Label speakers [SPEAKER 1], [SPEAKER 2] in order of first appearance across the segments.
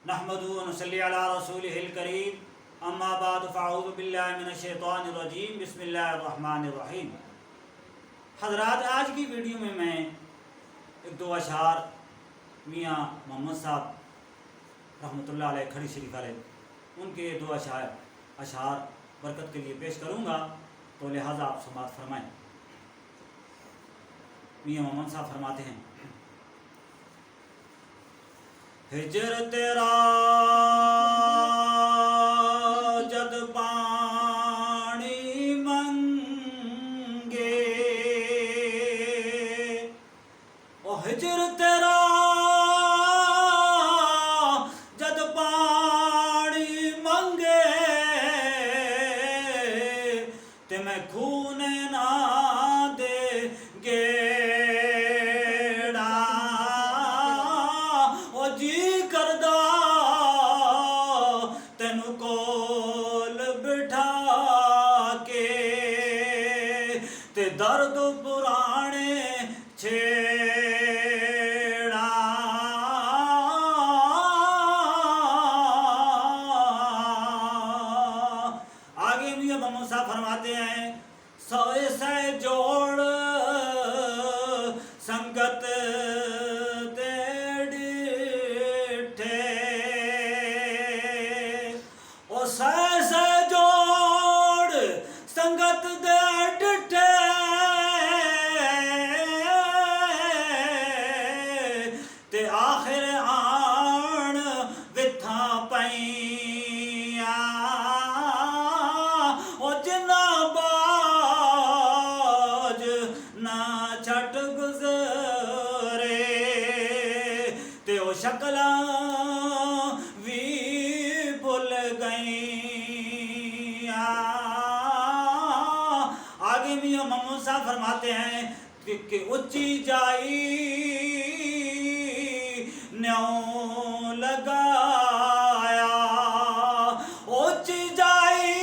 [SPEAKER 1] नहमदुहु व नसल्ली अला रसूलिहिल करीम, अम्मा बाद फ़अऊज़ु बिल्लाहि मिनश शैतानिर रजीम, बिस्मिल्लाहिर रहमानिर रहीम। हज़रात, आज की वीडियो में मैं एक दो अशार मियाँ मोहम्मद साहब रहमतुल्लाह अलैह खड़ी शरीफ अलैह उनके दो अशार बरकत के लिए पेश करूँगा, तो लिहाजा आप समाअत फरमाएँ। मियाँ मोहम्मद साहब फरमाते हैं, हिजर तेरा जद पानी मंगे, ओ हिजर तेरा जद पानी मंगे, ते मैं खून ना दे गेड़ा, ओ जी करदा तेनू कोल बिठा के, ते दर्द पुराने छेड़ा, आगे मियां मोहम्मद साहब फरमाते हैं, सोए से जोड़ संगत दे डिठे, ओ से जोड़ संगत दे डिठे, ते आखिर आन विथा पईया, ओ जिन्ना बाज ना छट गुजरे, ते ओ शक्लां भी भुल गईया। आगे मियां मोहम्मद साहब फरमाते हैं कि ऊंची जाई न्यों लगाया, ऊंची जाई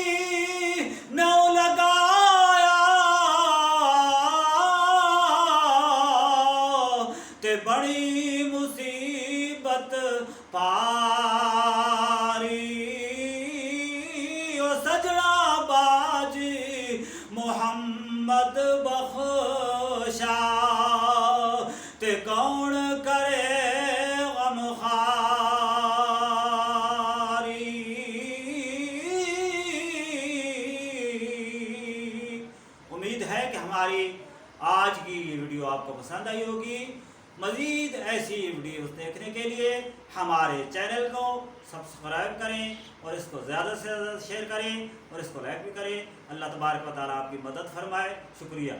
[SPEAKER 1] न्यों लगाया, ते बड़ी मुसीबत पारी, ओ सजना बाजी मोहम्मद बख्शा, ते कौन करे गमखारी। उम्मीद है कि हमारी आज की ये वीडियो आपको पसंद आई होगी। मज़ीद ऐसी वीडियोस देखने के लिए हमारे चैनल को सब्सक्राइब करें और इसको ज़्यादा से ज़्यादा शेयर करें और इसको लाइक भी करें। अल्लाह तबारक व तआला आपकी मदद फरमाए। शुक्रिया।